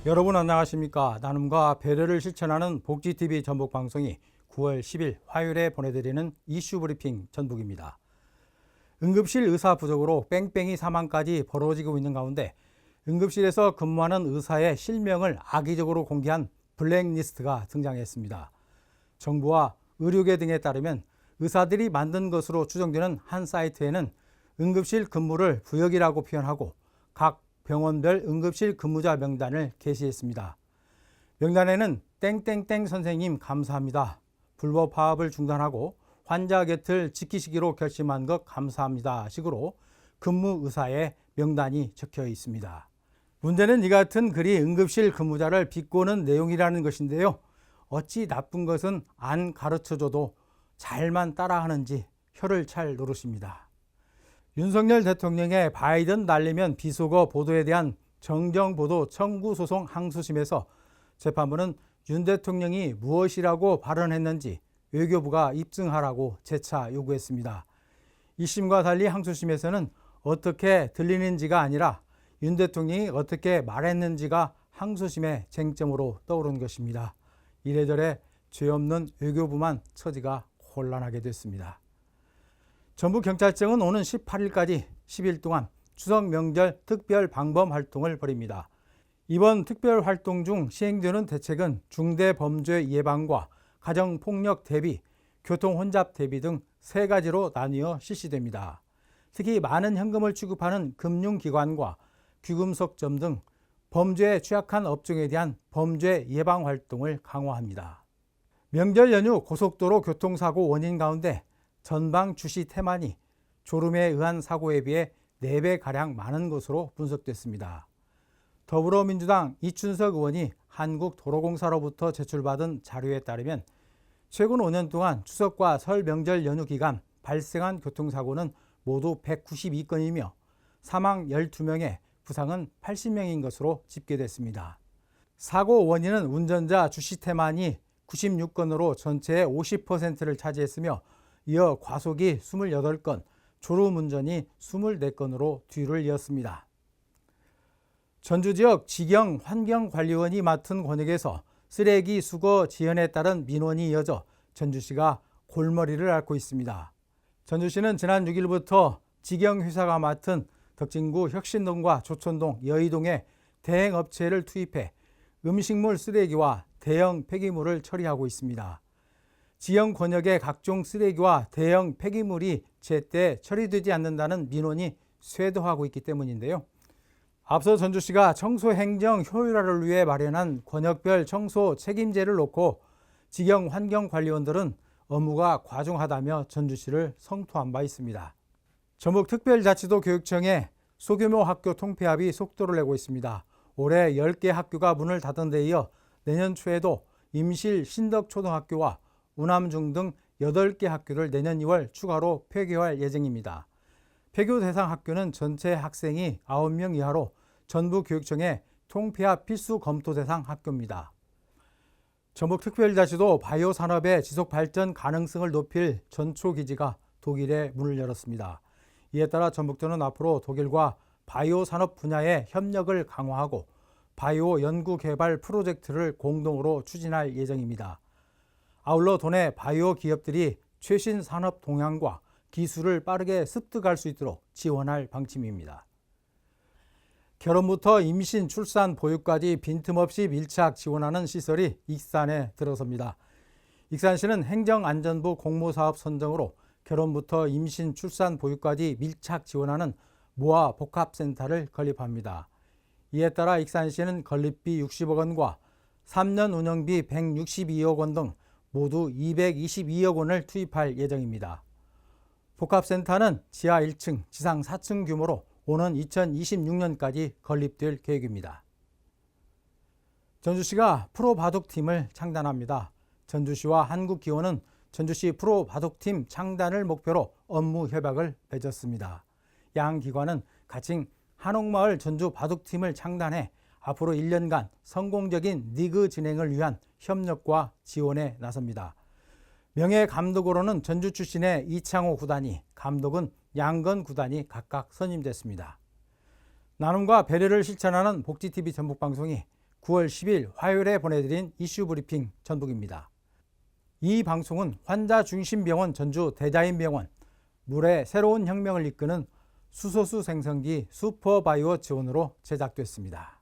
여러분 안녕하십니까? 나눔과 배려를 실천하는 복지TV 전북방송이 9월 10일 화요일에 보내드리는 이슈 브리핑 전북입니다. 응급실 의사 부족으로 뺑뺑이 사망까지 벌어지고 있는 가운데 응급실에서 근무하는 의사의 실명을 악의적으로 공개한 블랙리스트가 등장했습니다. 정부와 의료계 등에 따르면 의사들이 만든 것으로 추정되는 한 사이트에는 응급실 근무를 부역이라고 표현하고 각 병원별 응급실 근무자 명단을 게시했습니다. 명단에는 땡땡땡 선생님 감사합니다. 불법 파업을 중단하고 환자 곁을 지키시기로 결심한 것 감사합니다. 식으로 근무 의사의 명단이 적혀 있습니다. 문제는 이 같은 글이 응급실 근무자를 비꼬는 내용이라는 것인데요. 어찌 나쁜 것은 안 가르쳐줘도 잘만 따라하는지 혀를 찰 노릇입니다. 윤석열 대통령의 바이든 날리면 비속어 보도에 대한 정정보도 청구 소송 항소심에서 재판부는 윤 대통령이 무엇이라고 발언했는지 외교부가 입증하라고 재차 요구했습니다. 1심과 달리 항소심에서는 어떻게 들리는지가 아니라 윤 대통령이 어떻게 말했는지가 항소심의 쟁점으로 떠오른 것입니다. 이래저래 죄 없는 외교부만 처지가 혼란하게 됐습니다. 전북경찰청은 오는 18일까지 10일 동안 추석 명절 특별 방범 활동을 벌입니다. 이번 특별 활동 중 시행되는 대책은 중대범죄 예방과 가정폭력 대비, 교통혼잡 대비 등 3가지로 나뉘어 실시됩니다. 특히 많은 현금을 취급하는 금융기관과 귀금속점 등 범죄에 취약한 업종에 대한 범죄 예방 활동을 강화합니다. 명절 연휴 고속도로 교통사고 원인 가운데 전방 주시 태만이 졸음에 의한 사고에 비해 4배가량 많은 것으로 분석됐습니다. 더불어민주당 이춘석 의원이 한국도로공사로부터 제출받은 자료에 따르면 최근 5년 동안 추석과 설 명절 연휴 기간 발생한 교통사고는 모두 192건이며 사망 12명에 부상은 80명인 것으로 집계됐습니다. 사고 원인은 운전자 주시 태만이 96건으로 전체의 50%를 차지했으며 이어 과속이 28건, 졸음운전이 24건으로 뒤를 이었습니다. 전주지역 직영 환경관리원이 맡은 권역에서 쓰레기 수거 지연에 따른 민원이 이어져 전주시가 골머리를 앓고 있습니다. 전주시는 지난 6일부터 직영회사가 맡은 덕진구 혁신동과 조천동, 여의동에 대행업체를 투입해 음식물 쓰레기와 대형 폐기물을 처리하고 있습니다. 지역 권역의 각종 쓰레기와 대형 폐기물이 제때 처리되지 않는다는 민원이 쇄도하고 있기 때문인데요. 앞서 전주시가 청소 행정 효율화를 위해 마련한 권역별 청소 책임제를 놓고 지역 환경관리원들은 업무가 과중하다며 전주시를 성토한 바 있습니다. 전북특별자치도 교육청의 소규모 학교 통폐합이 속도를 내고 있습니다. 올해 10개 학교가 문을 닫은 데 이어 내년 초에도 임실 신덕초등학교와 우남중 등 8개 학교를 내년 2월 추가로 폐교할 예정입니다. 폐교 대상 학교는 전체 학생이 9명 이하로 전북교육청의 통폐합 필수 검토 대상 학교입니다. 전북특별자치도 바이오 산업의 지속 발전 가능성을 높일 전초기지가 독일에 문을 열었습니다. 이에 따라 전북도는 앞으로 독일과 바이오 산업 분야의 협력을 강화하고 바이오 연구 개발 프로젝트를 공동으로 추진할 예정입니다. 아울러 도내 바이오 기업들이 최신 산업 동향과 기술을 빠르게 습득할 수 있도록 지원할 방침입니다. 결혼부터 임신, 출산, 보육까지 빈틈없이 밀착 지원하는 시설이 익산에 들어섭니다. 익산시는 행정안전부 공모사업 선정으로 결혼부터 임신, 출산, 보육까지 밀착 지원하는 모아 복합센터를 건립합니다. 이에 따라 익산시는 건립비 60억 원과 3년 운영비 162억 원 등 모두 222억 원을 투입할 예정입니다. 복합센터는 지하 1층, 지상 4층 규모로 오는 2026년까지 건립될 계획입니다. 전주시가 프로바둑팀을 창단합니다. 전주시와 한국기원은 전주시 프로바둑팀 창단을 목표로 업무 협약을 맺었습니다. 양 기관은 가칭 한옥마을 전주바둑팀을 창단해 앞으로 1년간 성공적인 리그 진행을 위한 협력과 지원에 나섭니다. 명예감독으로는 전주 출신의 이창호 구단이, 감독은 양건 구단이 각각 선임됐습니다. 나눔과 배려를 실천하는 복지TV 전북방송이 9월 10일 화요일에 보내드린 이슈 브리핑 전북입니다. 이 방송은 환자 중심 병원 전주 대자인병원, 물의 새로운 혁명을 이끄는 수소수 생성기 슈퍼바이오 지원으로 제작됐습니다.